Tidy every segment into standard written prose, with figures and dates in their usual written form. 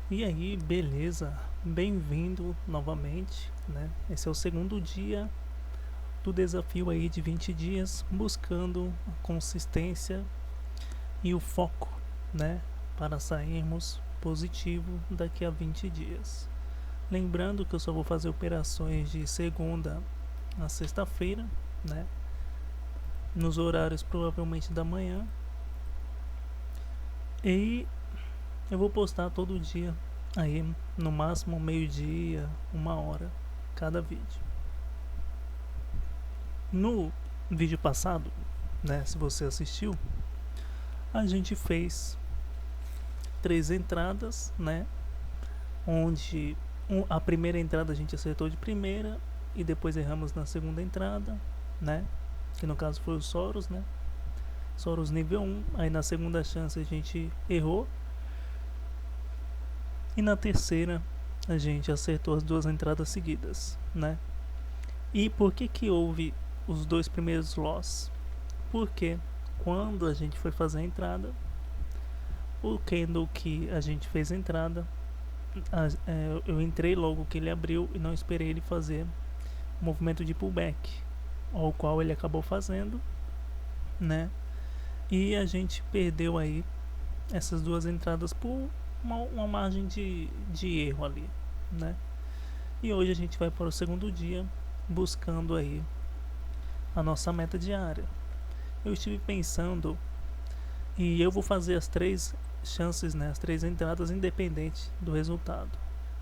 E aí, beleza? Bem-vindo novamente, né? Esse é o segundo dia do desafio aí de 20 dias, buscando a consistência e o foco, né? Para sairmos positivo daqui a 20 dias. Lembrando que eu só vou fazer operações de segunda a sexta-feira, né? Nos horários provavelmente da manhã. E eu vou postar todo dia aí, no máximo meio-dia, 1 hora, cada vídeo. No vídeo passado, né, se você assistiu, a gente fez 3 entradas, né, onde a primeira entrada a gente acertou de primeira e depois erramos na segunda entrada, né, que no caso foi o Soros, né, Soros nível 1, aí na segunda chance a gente errou e na terceira a gente acertou as 2 entradas seguidas, né. E por que houve os 2 primeiros loss? Porque quando a gente foi fazer a entrada, o candle que a gente fez a entrada, eu entrei logo que ele abriu e não esperei ele fazer o movimento de pullback, ao qual ele acabou fazendo, né? E a gente perdeu aí essas 2 entradas por uma margem de erro ali, né? E hoje a gente vai para o segundo dia buscando aí a nossa meta diária. Eu estive pensando e eu vou fazer as 3 chances, né, as 3 entradas independente do resultado.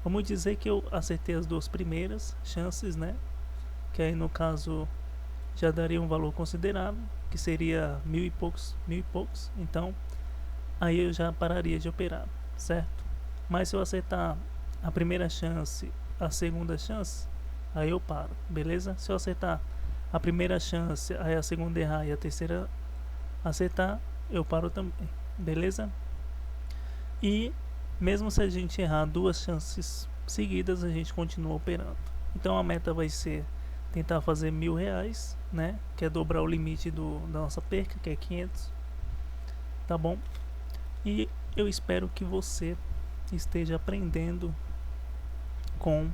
Vamos dizer que eu acertei as 2 primeiras chances, né, que aí no caso já daria um valor considerável, que seria mil e poucos. Então aí eu já pararia de operar, certo? Mas se eu acertar a primeira chance, a segunda chance, aí eu paro, beleza? Se eu acertar a primeira chance, aí a segunda errar e a terceira acertar, eu paro também, beleza? E mesmo se a gente errar 2 chances seguidas, a gente continua operando. Então a meta vai ser tentar fazer R$ 1.000, né? Que é dobrar o limite da nossa perca, que é 500, tá bom? E eu espero que você esteja aprendendo com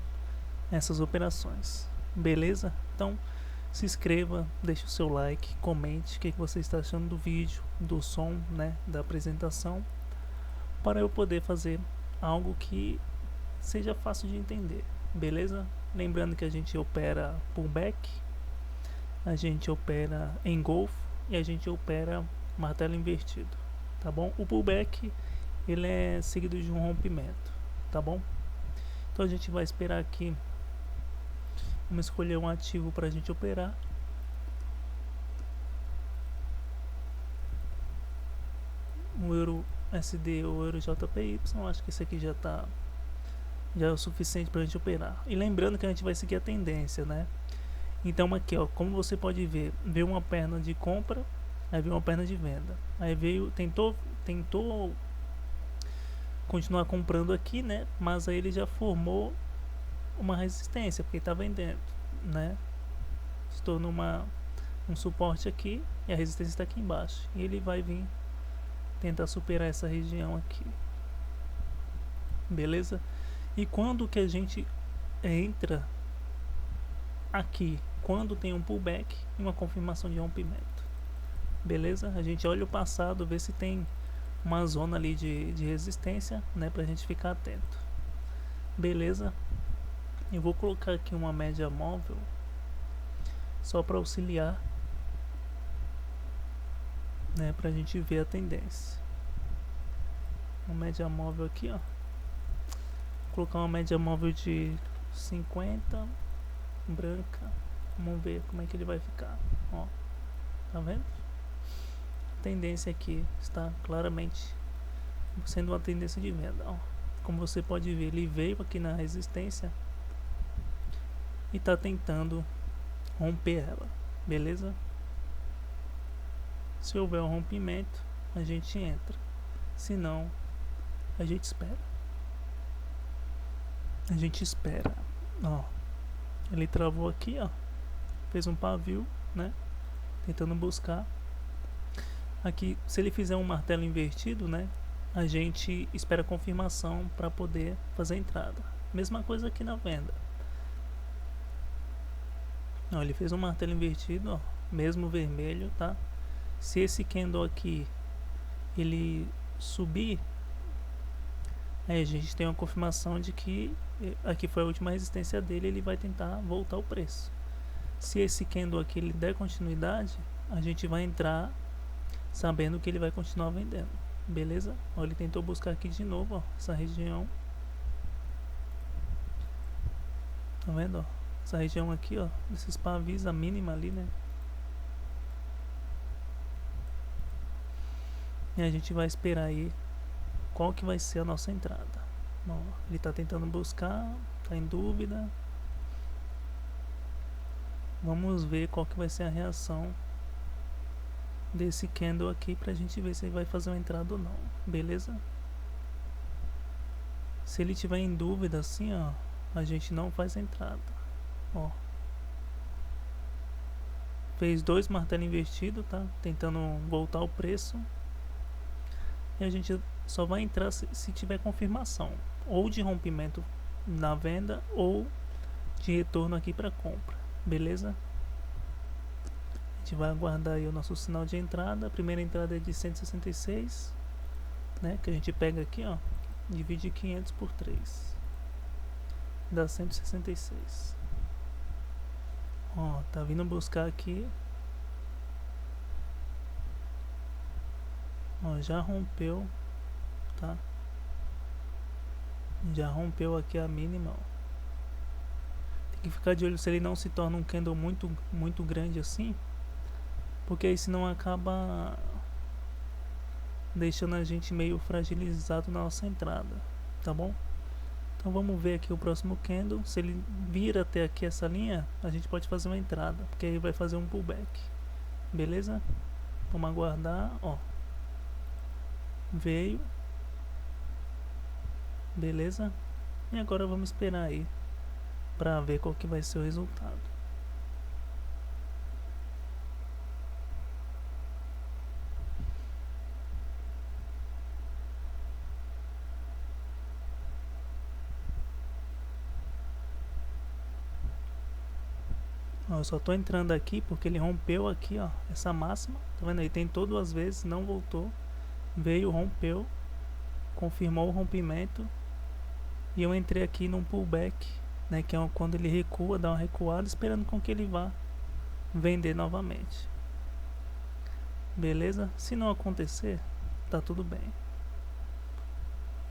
essas operações, beleza? Então se inscreva, deixe o seu like, comente o que você está achando do vídeo, do som, né, da apresentação, para eu poder fazer algo que seja fácil de entender, beleza? Lembrando que a gente opera pullback, a gente opera engolfo e a gente opera martelo invertido, tá bom? O pullback ele é seguido de um rompimento, tá bom? Então a gente vai esperar aqui. Vamos escolher um ativo para a gente operar. O euro SD ou o euro JPY, acho que esse aqui já é o suficiente para a gente operar. E lembrando que a gente vai seguir a tendência, né? Então aqui, ó, como você pode ver, veio uma perna de compra, aí veio uma perna de venda, aí tentou continuar comprando aqui, né? Mas aí ele já formou uma resistência porque está vendendo, né? Se tornou um suporte aqui e a resistência está aqui embaixo. E ele vai vir tentar superar essa região aqui, beleza? E quando que a gente entra aqui? Quando tem um pullback e uma confirmação de rompimento, beleza? A gente olha o passado, vê se tem uma zona ali de resistência, né, pra gente ficar atento, beleza? Eu vou colocar aqui uma média móvel só para auxiliar, né, pra gente ver a tendência. Uma média móvel aqui, ó. Vou colocar uma média móvel de 50, branca. Vamos ver como é que ele vai ficar, ó. Tá vendo? A tendência aqui está claramente sendo uma tendência de venda, ó. Como você pode ver, ele veio aqui na resistência e está tentando romper ela, beleza? Se houver um rompimento, a gente entra. Se não, a gente espera. A gente espera, ó. Ele travou aqui, ó. Fez um pavio, né? Tentando buscar. Aqui, se ele fizer um martelo invertido, né? a gente espera confirmação para poder fazer a entrada. Mesma coisa aqui na venda. Ó, ele fez um martelo invertido, ó, mesmo vermelho, tá? Se esse candle aqui ele subir, aí a gente tem uma confirmação de que aqui foi a última resistência dele, ele vai tentar voltar o preço. Se esse candle aqui ele der continuidade, a gente vai entrar sabendo que ele vai continuar vendendo, beleza? Ó, ele tentou buscar aqui de novo, ó, essa região, tá vendo, ó? Essa região aqui, ó, desses pavis, a mínima ali, né? E a gente vai esperar aí qual que vai ser a nossa entrada. Ó, ele tá tentando buscar, tá em dúvida. Vamos ver qual que vai ser a reação desse candle aqui pra gente ver se ele vai fazer uma entrada ou não, beleza? Se ele tiver em dúvida assim, ó, a gente não faz a entrada. Ó, fez 2 martelos invertidos, tá? Tentando voltar o preço. E a gente só vai entrar se tiver confirmação, ou de rompimento na venda, ou de retorno aqui para compra, beleza? A gente vai aguardar aí o nosso sinal de entrada. A primeira entrada é de 166, né? Que a gente pega aqui, ó, divide 500 por 3, dá 166. Ó, tá vindo buscar aqui. Ó, já rompeu, tá? Já rompeu aqui a mínima, ó. Tem que ficar de olho se ele não se torna um candle muito grande assim, porque aí senão acaba deixando a gente meio fragilizado na nossa entrada, tá bom? Então vamos ver aqui o próximo candle. Se ele vir até aqui essa linha, a gente pode fazer uma entrada, porque aí vai fazer um pullback, beleza? Vamos aguardar, ó. Veio, beleza? E agora vamos esperar aí pra ver qual que vai ser o resultado. Ó, eu só tô entrando aqui porque ele rompeu aqui, ó, essa máxima, tá vendo aí? Tentou 2 vezes, não voltou, veio, rompeu, confirmou o rompimento, e eu entrei aqui num pullback, né, que é quando ele recua, dá uma recuada, esperando com que ele vá vender novamente, beleza? Se não acontecer, tá tudo bem,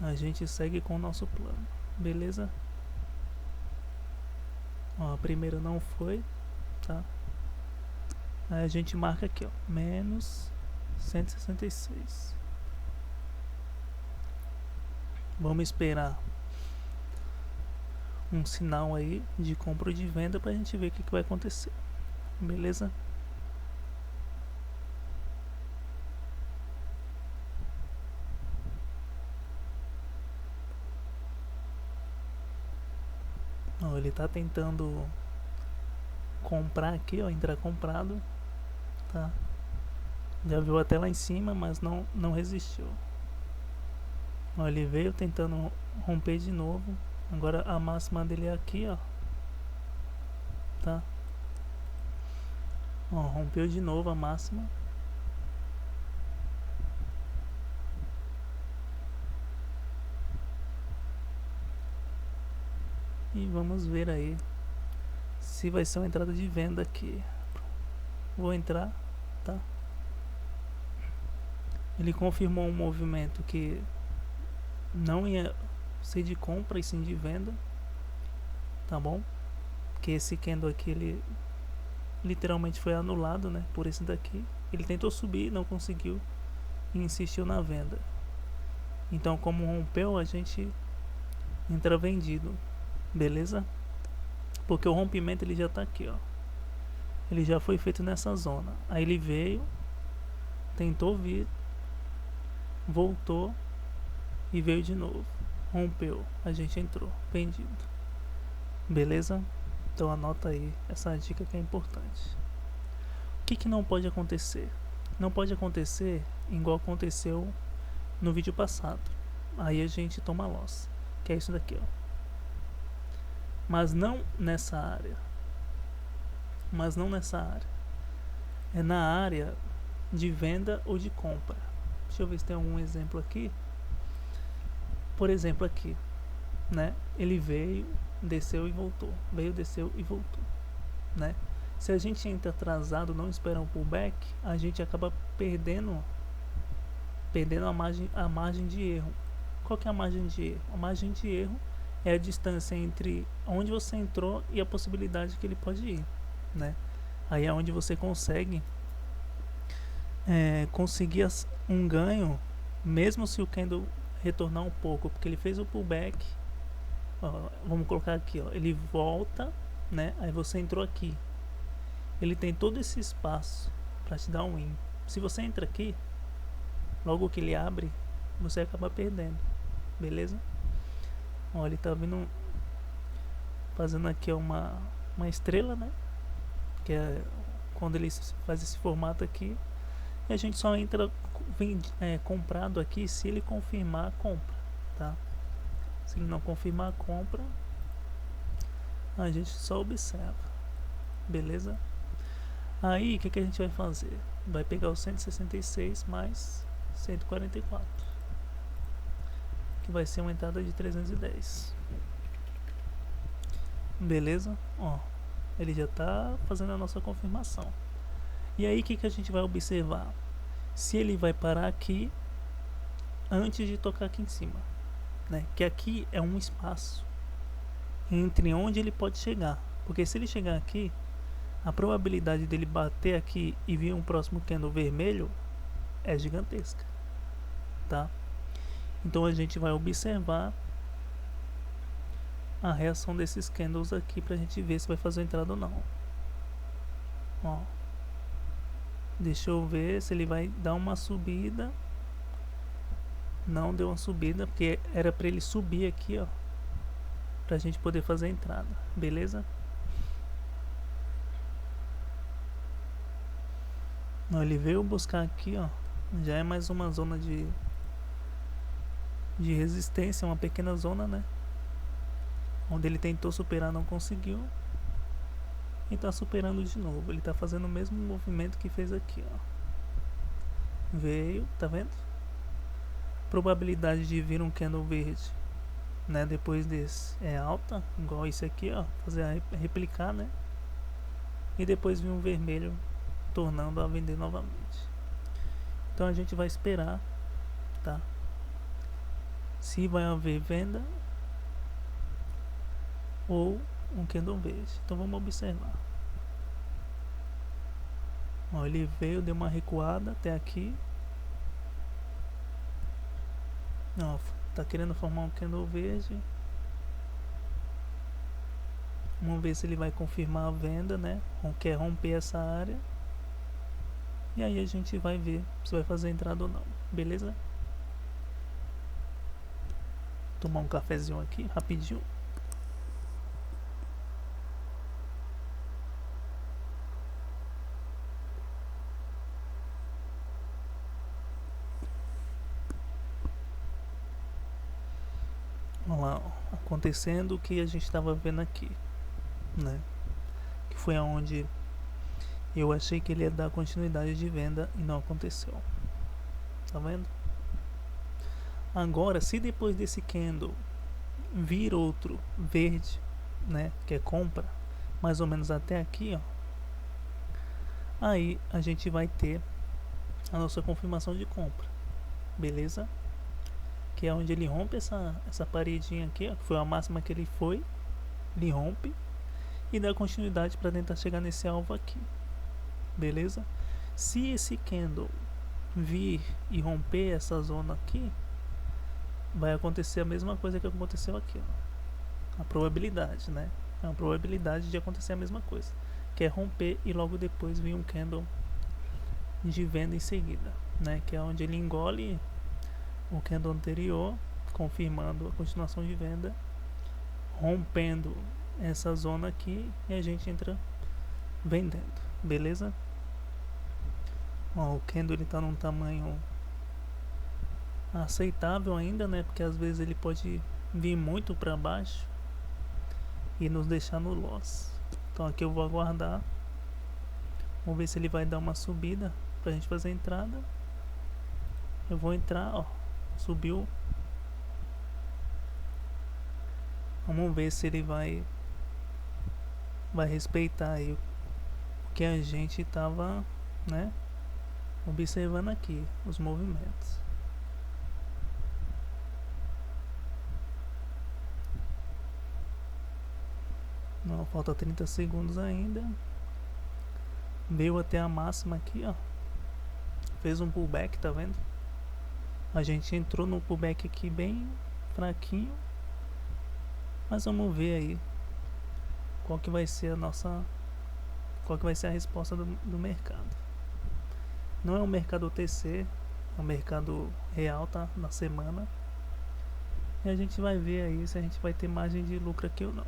a gente segue com o nosso plano, beleza? Ó, a primeira não foi, tá? Aí a gente marca aqui, ó, menos 166. Vamos esperar um sinal aí de compra ou de venda pra gente ver o que vai acontecer, beleza? Ó, ele tá tentando comprar aqui, ó, entrar comprado, tá? Já viu até lá em cima, mas não resistiu. Ó, ele veio tentando romper de novo. Agora a máxima dele é aqui, ó, tá? Ó, rompeu de novo a máxima. E vamos ver aí se vai ser uma entrada de venda aqui. Vou entrar, tá? Ele confirmou um movimento que não ia ser de compra e sim de venda, tá bom? Que esse candle aqui ele literalmente foi anulado, né, por esse daqui. Ele tentou subir, não conseguiu e insistiu na venda. Então, como rompeu, a gente entra vendido, beleza? Porque o rompimento ele já tá aqui, ó. Ele já foi feito nessa zona. Aí ele veio, tentou vir, voltou e veio de novo. Rompeu, a gente entrou vendido, beleza? Então anota aí essa dica que é importante. O que não pode acontecer? Não pode acontecer igual aconteceu no vídeo passado. Aí a gente toma loss, que é isso daqui, ó. Mas não nessa área. É na área de venda ou de compra. Deixa eu ver se tem algum exemplo aqui. Por exemplo, aqui, né? Ele veio, desceu e voltou. Veio, desceu e voltou, né? Se a gente entra atrasado, não espera um pullback, a gente acaba perdendo a margem de erro. Qual que é a margem de erro? A margem de erro é a distância entre onde você entrou e a possibilidade que ele pode ir, né? Aí é onde você consegue conseguir um ganho, mesmo se o candle retornar um pouco, porque ele fez o pullback. Ó, vamos colocar aqui, ó, ele volta, né? Aí você entrou aqui, ele tem todo esse espaço para te dar um win. Se você entra aqui, logo que ele abre, você acaba perdendo, beleza? Ó, ele tá vindo fazendo aqui uma estrela, né? Que é quando ele faz esse formato aqui. E a gente só entra comprado aqui se ele confirmar a compra, tá? Se ele não confirmar a compra, a gente só observa, beleza? Aí o que a gente vai fazer? Vai pegar o 166 mais 144, que vai ser uma entrada de 310, beleza? Ó, ele já tá fazendo a nossa confirmação. E aí o que a gente vai observar? Se ele vai parar aqui antes de tocar aqui em cima, né? Que aqui é um espaço entre onde ele pode chegar, porque se ele chegar aqui, a probabilidade dele bater aqui e vir um próximo candle vermelho é gigantesca, tá? Então a gente vai observar a reação desses candles aqui pra gente ver se vai fazer entrada ou não. Ó, deixa eu ver se ele vai dar uma subida. Não deu uma subida, porque era para ele subir aqui, ó, pra gente poder fazer a entrada, beleza? Ó, ele veio buscar aqui, ó, já é mais uma zona de resistência, uma pequena zona, né? Onde ele tentou superar, não conseguiu. E tá superando de novo. Ele tá fazendo o mesmo movimento que fez aqui, ó. Veio, tá vendo? Probabilidade de vir um candle verde, né, depois desse é alta, igual esse aqui, ó, fazer a replicar, né? E depois vir um vermelho, tornando a vender novamente. Então a gente vai esperar, tá? Se vai haver venda ou um candle verde. Então vamos observar. Ó, ele veio, deu uma recuada até aqui. Ó, tá querendo formar um candle verde. Vamos ver se ele vai confirmar a venda, né? Quer romper essa área. E aí a gente vai ver se vai fazer entrada ou não, beleza? Tomar um cafezinho aqui, rapidinho. Vamos lá, ó, acontecendo o que a gente estava vendo aqui, né? Que foi aonde eu achei que ele ia dar continuidade de venda e não aconteceu. Tá vendo? Agora, se depois desse candle vir outro verde, né, que é compra, mais ou menos até aqui, ó, aí a gente vai ter a nossa confirmação de compra, beleza? Que é onde ele rompe essa paredinha aqui, ó, que foi a máxima que ele foi, ele rompe e dá continuidade para tentar chegar nesse alvo aqui, beleza? Se esse candle vir e romper essa zona aqui, vai acontecer a mesma coisa que aconteceu aqui, ó. A probabilidade, né? É uma probabilidade de acontecer a mesma coisa, que é romper e logo depois vir um candle de venda em seguida, né? Que é onde ele engole o candle anterior, confirmando a continuação de venda, rompendo essa zona aqui e a gente entra vendendo, beleza? Ó, o candle ele tá num tamanho aceitável ainda, né? Porque às vezes ele pode vir muito para baixo e nos deixar no loss. Então aqui eu vou aguardar. Vamos ver se ele vai dar uma subida pra gente fazer a entrada. Eu vou entrar, ó. Subiu. Vamos ver se ele vai respeitar aí o que a gente tava, né, observando aqui, os movimentos. Não, falta 30 segundos ainda. Veio até a máxima aqui, ó. Fez um pullback, tá vendo? A gente entrou no pullback aqui bem fraquinho. Mas vamos ver aí qual que vai ser a nossa... Qual que vai ser a resposta do mercado. Não é um mercado OTC, é um mercado real, tá? Na semana. E a gente vai ver aí se a gente vai ter margem de lucro aqui ou não.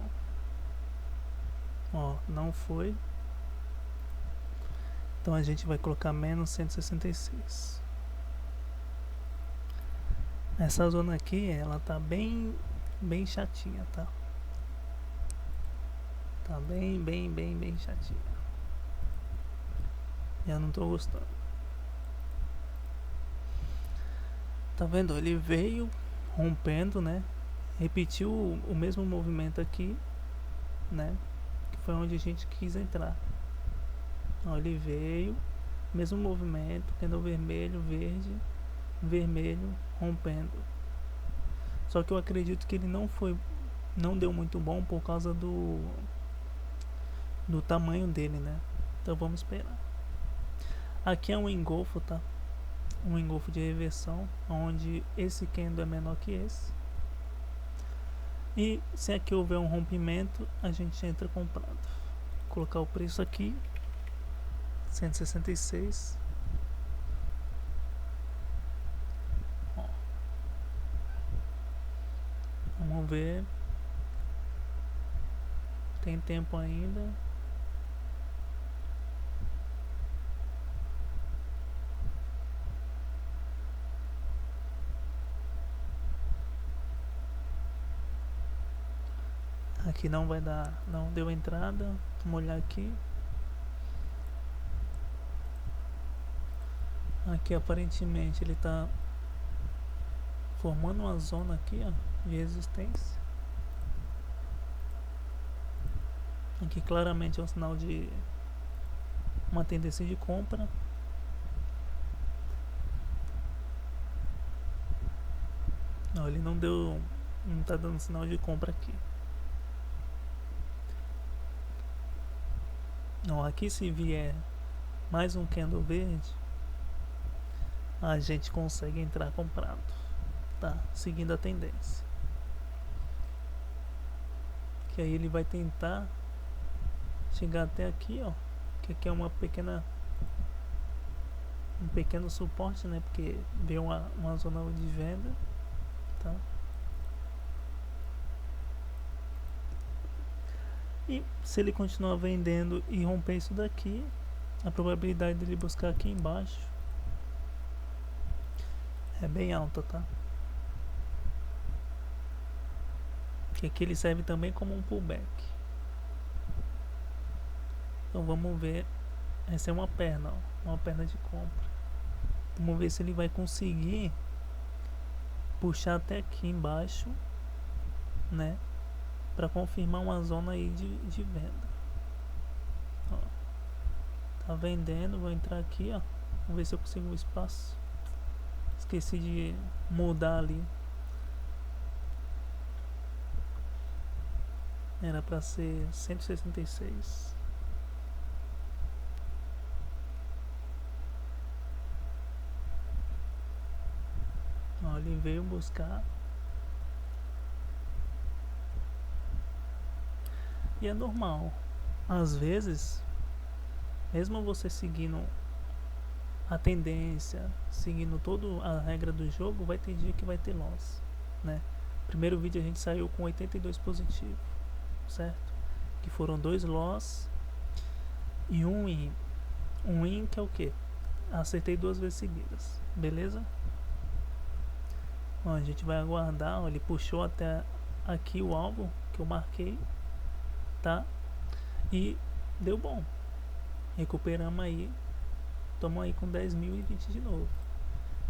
Ó, não foi. Então a gente vai colocar menos 166. Essa zona aqui, ela tá bem chatinha, tá? Tá bem chatinha. Eu não tô gostando. Tá vendo? Ele veio rompendo, né? Repetiu o mesmo movimento aqui, né? Que foi onde a gente quis entrar. Ó, ele veio, mesmo movimento, candle vermelho, verde, vermelho, rompendo. Só que eu acredito que ele não deu muito bom por causa do tamanho dele, né? Então vamos esperar. Aqui é um engolfo, tá? Um engolfo de reversão, onde esse candle é menor que esse. E se aqui houver um rompimento, a gente entra comprado. Vou colocar o preço aqui, 166. Ó. Vamos ver. Tem tempo ainda. Aqui não vai dar, não deu entrada. Vamos olhar aqui. Aqui aparentemente ele está formando uma zona aqui, ó, de resistência. Aqui claramente é um sinal de uma tendência de compra. Não, ele não está dando sinal de compra aqui. Não, aqui se vier mais um candle verde, a gente consegue entrar comprado, tá? Seguindo a tendência. Que aí ele vai tentar chegar até aqui, ó. Que aqui é um pequeno suporte, né? Porque veio uma zona de venda, tá? E se ele continuar vendendo e romper isso daqui, a probabilidade dele buscar aqui embaixo é bem alta, tá? Que aqui ele serve também como um pullback. Então vamos ver. Essa é uma perna, ó, uma perna de compra. Vamos ver se ele vai conseguir puxar até aqui embaixo, né? Para confirmar uma zona aí de venda. Ó, tá vendendo, vou entrar aqui, ó. Vamos ver se eu consigo um espaço. Esqueci de mudar ali. Era para ser 166. Ó, ele veio buscar. E é normal. Às vezes, mesmo você seguindo a tendência, seguindo toda a regra do jogo, vai ter dia que vai ter loss, né? Primeiro vídeo a gente saiu com 82 positivo, certo? Que foram 2 loss e um win. Um win que é o que? Acertei 2 vezes seguidas, beleza? Ó, a gente vai aguardar. Ó, ele puxou até aqui o alvo que eu marquei, tá? E deu bom. Recuperamos aí. Estamos aí com 10.020 de novo.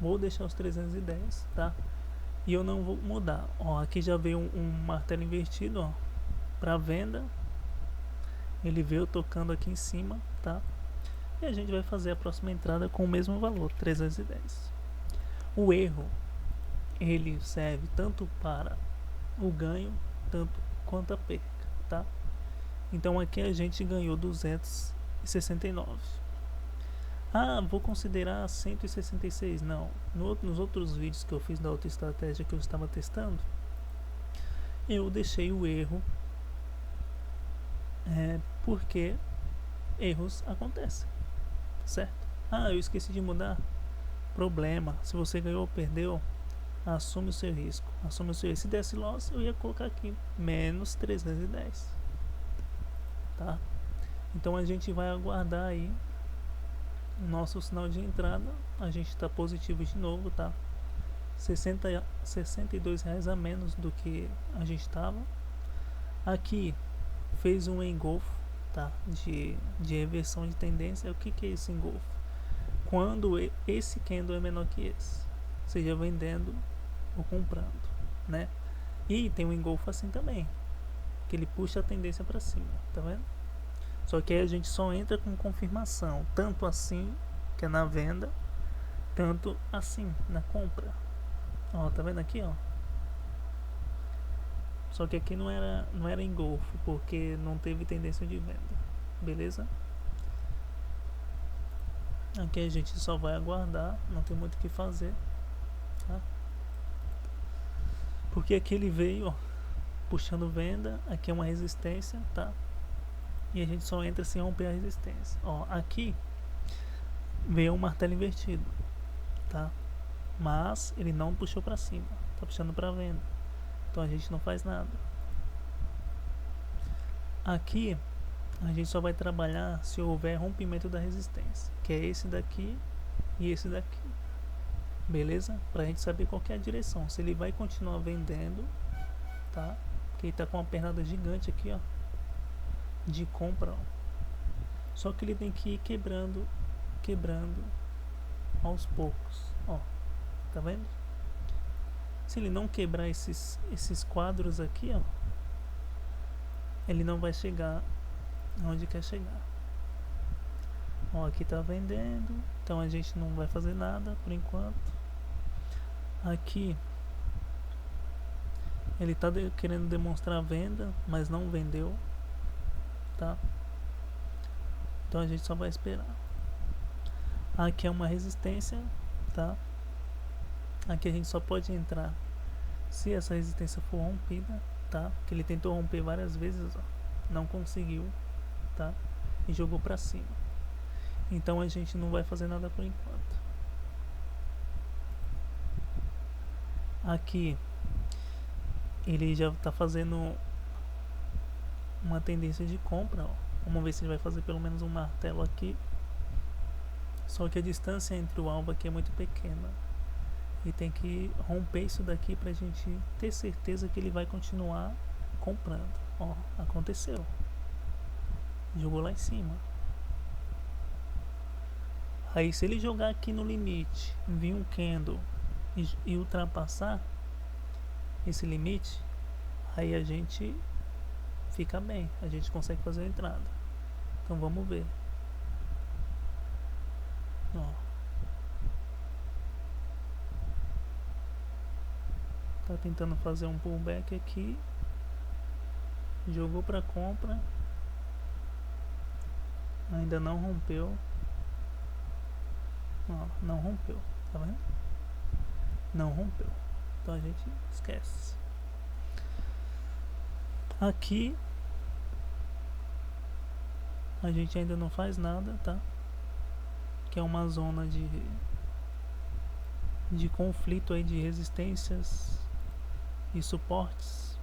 Vou deixar os 310, tá? E eu não vou mudar. Ó, aqui já veio um martelo invertido, ó, para venda. Ele veio tocando aqui em cima, tá? E a gente vai fazer a próxima entrada com o mesmo valor, 310. O erro, ele serve tanto para o ganho, tanto quanto a perca, tá? Então aqui a gente ganhou 269. Ah, vou considerar 166. Não. Nos outros vídeos que eu fiz da outra estratégia que eu estava testando, eu deixei o erro, porque erros acontecem, certo? Ah, eu esqueci de mudar. Problema. Se você ganhou ou perdeu, assume o seu risco. Assume o seu risco. Se desse loss, eu ia colocar aqui menos 310. Tá? Então a gente vai aguardar aí o nosso sinal de entrada. A gente está positivo de novo, tá? 62 reais a menos do que a gente estava. Aqui fez um engolfo, tá? De reversão de tendência. O que é esse engolfo? Quando esse candle é menor que esse, seja vendendo ou comprando, né? E tem um engolfo assim também, que ele puxa a tendência para cima, tá vendo? Só que aí a gente só entra com confirmação, tanto assim, que é na venda, tanto assim, na compra. Ó, tá vendo aqui, ó? Só que aqui não era engolfo, porque não teve tendência de venda, beleza? Aqui a gente só vai aguardar, não tem muito o que fazer, tá? Porque aqui ele veio, ó, puxando venda, aqui é uma resistência, tá? E a gente só entra sem romper a resistência. Ó, aqui veio um martelo invertido, tá? Mas ele não puxou para cima, tá puxando para venda. Então a gente não faz nada. Aqui a gente só vai trabalhar se houver rompimento da resistência, que é esse daqui e esse daqui. Beleza? Pra gente saber qual que é a direção. Se ele vai continuar vendendo, tá? Porque ele tá com uma pernada gigante aqui, ó, de compra, ó. Só que ele tem que ir quebrando aos poucos, ó. Tá vendo? Se ele não quebrar esses quadros aqui, ó, ele não vai chegar onde quer chegar. Ó, aqui tá vendendo, então a gente não vai fazer nada por enquanto. Aqui ele tá querendo demonstrar venda, mas não vendeu, tá? Então a gente só vai esperar. Aqui é uma resistência, tá? Aqui a gente só pode entrar se essa resistência for rompida, tá? Que ele tentou romper várias vezes, ó, não conseguiu, tá? E jogou pra cima. Então a gente não vai fazer nada por enquanto. Aqui ele já tá fazendo uma tendência de compra, ó. Vamos ver se ele vai fazer pelo menos um martelo aqui. Só que a distância entre o alvo aqui é muito pequena. E tem que romper isso daqui pra gente ter certeza que ele vai continuar comprando. Ó, aconteceu. Jogou lá em cima. Aí se ele jogar aqui no limite, vir um candle e ultrapassar esse limite, aí a gente fica bem, a gente consegue fazer a entrada. Então vamos ver. Ó, tá tentando fazer um pullback aqui, jogou para compra, ainda não rompeu. Ó, não rompeu, tá vendo? Não rompeu, então a gente esquece. Aqui a gente ainda não faz nada, tá? Que é uma zona de conflito aí, de resistências e suportes,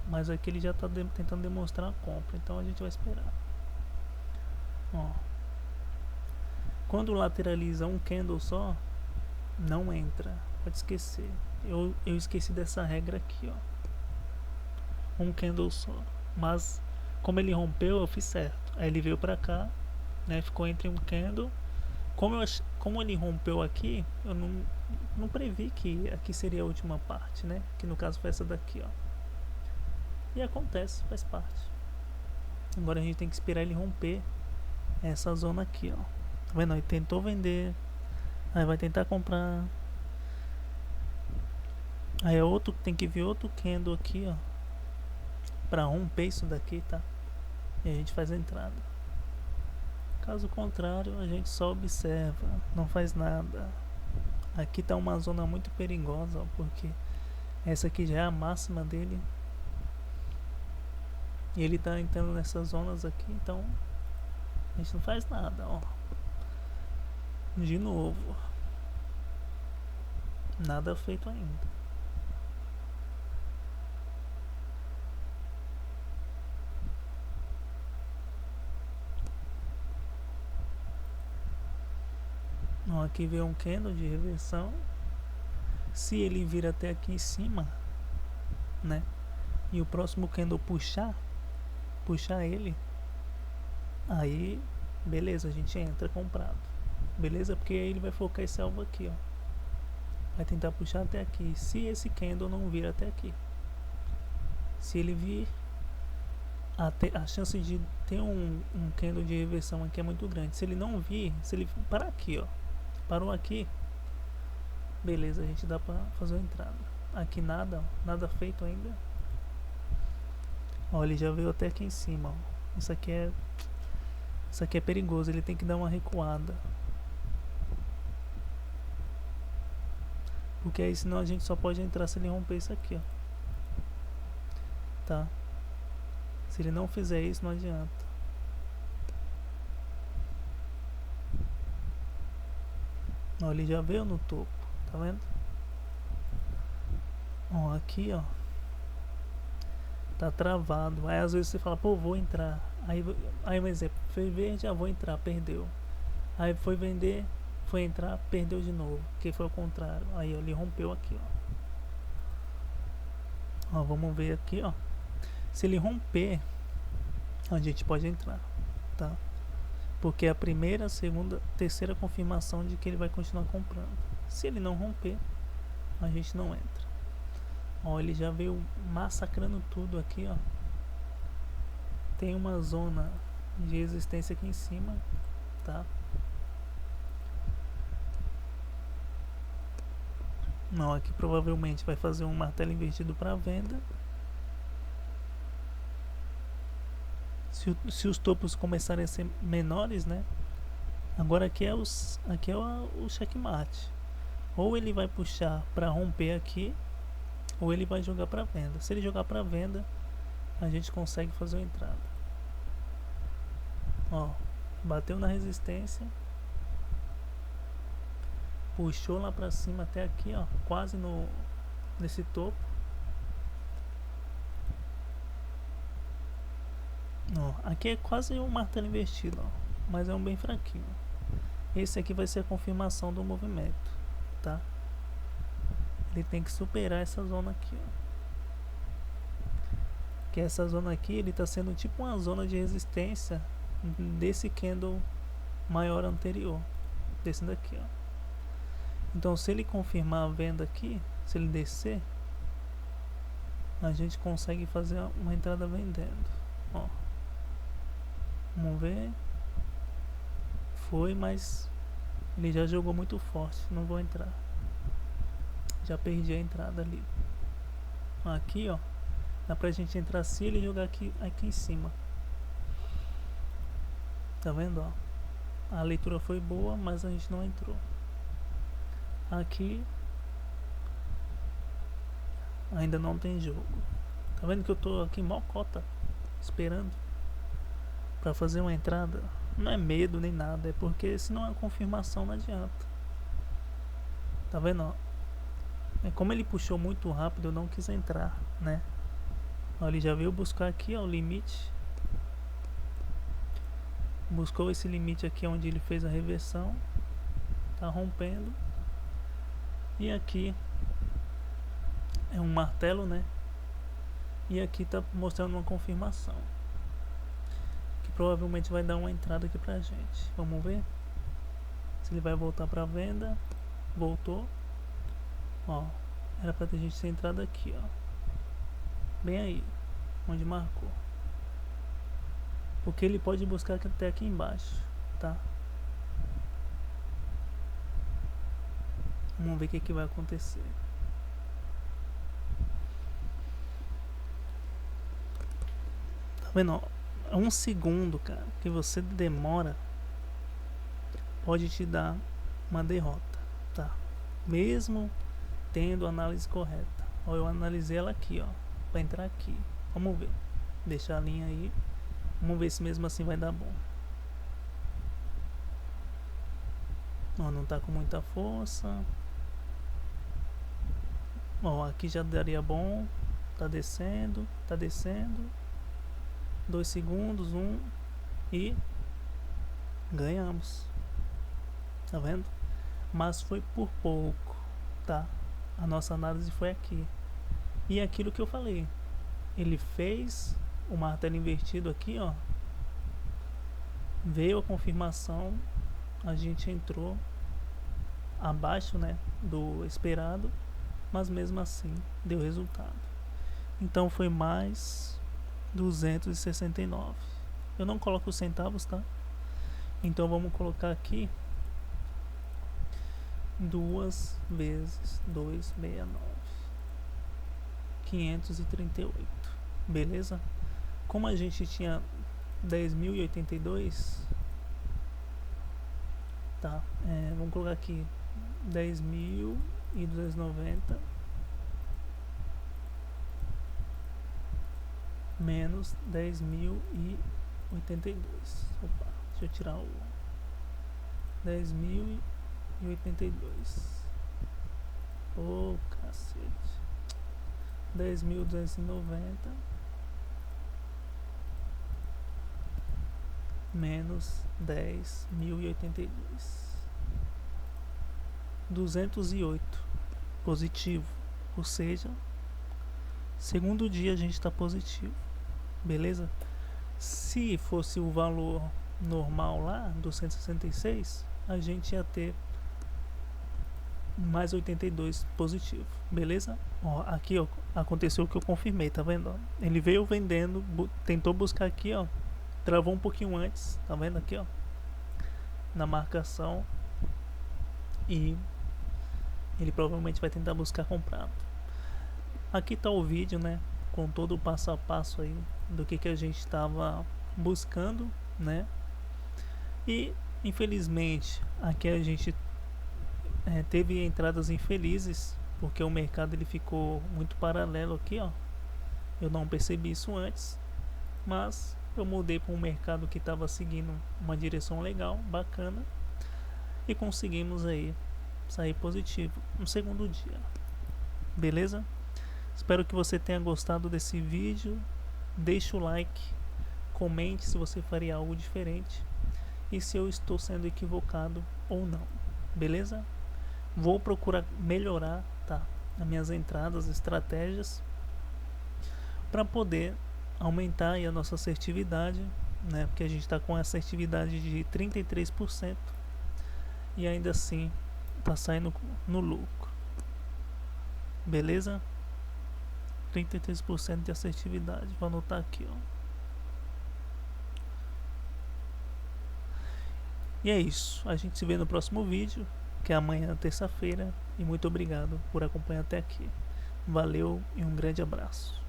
mas aqui ele já está tentando demonstrar a compra, então a gente vai esperar. Ó, quando lateraliza um candle só, não entra, pode esquecer. Eu esqueci dessa regra aqui, ó. Um candle só. Mas como ele rompeu, eu fiz certo. Aí ele veio pra cá, né? Ficou entre um candle. Como ele rompeu aqui, eu não previ que aqui seria a última parte, né? Que no caso foi essa daqui, ó. E acontece, faz parte. Agora a gente tem que esperar ele romper essa zona aqui, ó. Tá vendo? Ele tentou vender, aí vai tentar comprar. Aí é outro, tem que vir outro candle aqui, ó, pra romper isso daqui, tá? E a gente faz a entrada. Caso contrário, a gente só observa, não faz nada. Aqui tá uma zona muito perigosa, ó, porque essa aqui já é a máxima dele. E ele tá entrando nessas zonas aqui, então a gente não faz nada, ó. De novo. Nada feito ainda. Ó, aqui veio um candle de reversão. Se ele vir até aqui em cima, né? E o próximo candle puxar ele, aí beleza, a gente entra comprado. Beleza? Porque aí ele vai focar esse alvo aqui, ó. Vai tentar puxar até aqui. Se esse candle não vir até aqui, se ele vir, a chance de ter um candle de reversão aqui é muito grande. Se ele não vir, se ele parar aqui, ó, parou aqui, beleza, a gente dá pra fazer a entrada. Aqui nada, ó, nada feito ainda. Ó, ele já veio até aqui em cima, ó. Isso aqui é perigoso, ele tem que dar uma recuada. Porque aí senão a gente só pode entrar se ele romper isso aqui, ó. Tá? Se ele não fizer isso, não adianta. Ó, ele já veio no topo, tá vendo? Ó, aqui, ó, tá travado. Aí às vezes você fala, pô, vou entrar. Aí um exemplo, foi verde, já vou entrar, perdeu. Aí foi vender, foi entrar, perdeu de novo. Que foi o contrário. Aí ó, ele rompeu aqui, ó. Ó, vamos ver aqui, ó. Se ele romper, a gente pode entrar, tá? Porque é a primeira, segunda, terceira confirmação de que ele vai continuar comprando. Se ele não romper, a gente não entra. Ó, ele já veio massacrando tudo aqui, ó. Tem uma zona de resistência aqui em cima, tá? Não, aqui provavelmente vai fazer um martelo invertido para venda. Se os topos começarem a ser menores, né? Agora aqui é o checkmate. Ou ele vai puxar para romper aqui, ou ele vai jogar para venda. Se ele jogar para venda, a gente consegue fazer a entrada. Ó, bateu na resistência, puxou lá para cima até aqui, ó, quase nesse topo. Ó, aqui é quase um martelo invertido, ó, mas é um bem fraquinho. Esse aqui vai ser a confirmação do movimento, tá? Ele tem que superar essa zona aqui, ó. Que essa zona aqui, ele tá sendo tipo uma zona de resistência desse candle maior anterior, desse daqui, ó. Então se ele confirmar a venda aqui, se ele descer, a gente consegue fazer uma entrada vendendo, ó. Vamos ver. Foi, mas ele já jogou muito forte, não vou entrar. Já perdi a entrada ali. Aqui, ó, dá pra gente entrar se ele jogar aqui em cima. Tá vendo, ó? A leitura foi boa, mas a gente não entrou. Aqui ainda não tem jogo. Tá vendo que eu tô aqui mó cota, esperando pra fazer uma entrada? Não é medo nem nada, é porque se não é confirmação não adianta. Tá vendo, ó? É como ele puxou muito rápido, eu não quis entrar, né? Ó, ele já veio buscar aqui, ó, o limite. Buscou esse limite aqui onde ele fez a reversão. Tá rompendo. E aqui é um martelo, né? E aqui tá mostrando uma confirmação, que provavelmente vai dar uma entrada aqui pra gente. Vamos ver se ele vai voltar pra venda. Voltou. Ó, era pra ter gente ter entrado aqui, ó, bem aí onde marcou, porque ele pode buscar até aqui embaixo, tá? Vamos ver o que vai acontecer. Tá vendo, ó? É um segundo, cara, que você demora, pode te dar uma derrota, tá? Mesmo tendo a análise correta. Ó, eu analisei ela aqui, ó, pra entrar aqui. Vamos ver. Deixar a linha aí. Vamos ver se mesmo assim vai dar bom. Ó, não tá com muita força. Ó, aqui já daria bom. Tá descendo, tá descendo. 2 segundos, 1 e ganhamos. Tá vendo? Mas foi por pouco, tá? A nossa análise foi aqui. E aquilo que eu falei, ele fez o martelo invertido aqui, ó. Veio a confirmação, a gente entrou abaixo, né, do esperado, mas mesmo assim deu resultado. Então foi mais 269. Eu não coloco os centavos, tá? Então vamos colocar aqui 2 vezes 269, 538, beleza? Como a gente tinha 10.082, tá? Vamos colocar aqui 10.290 menos 10.082. Opa, deixa eu tirar o 10.082. Ô, cacete. 10.290 menos 10.082. 208 positivo, ou seja, segundo dia a gente está positivo, beleza? Se fosse o valor normal lá do 166, a gente ia ter mais 82 positivo, beleza? Ó, aqui, ó, aconteceu o que eu confirmei, tá vendo? Ó, ele veio vendendo, tentou buscar aqui, ó, travou um pouquinho antes, tá vendo aqui, ó, na marcação, e ele provavelmente vai tentar buscar comprado. Aqui tá o vídeo, né, com todo o passo a passo aí do que a gente estava buscando, né? E infelizmente aqui a gente teve entradas infelizes, porque o mercado ele ficou muito paralelo aqui, ó. Eu não percebi isso antes, mas eu mudei para um mercado que estava seguindo uma direção legal, bacana, e conseguimos aí sair positivo no segundo dia, beleza? Espero que você tenha gostado desse vídeo. Deixe o like, comente se você faria algo diferente e se eu estou sendo equivocado ou não, beleza? Vou procurar melhorar, tá, as minhas entradas, estratégias, para poder aumentar aí a nossa assertividade, né? Porque a gente está com assertividade de 33% e ainda assim tá saindo no lucro, beleza? 33% de assertividade, vou anotar aqui, ó. E é isso, a gente se vê no próximo vídeo, que é amanhã, terça-feira, e muito obrigado por acompanhar até aqui. Valeu e um grande abraço.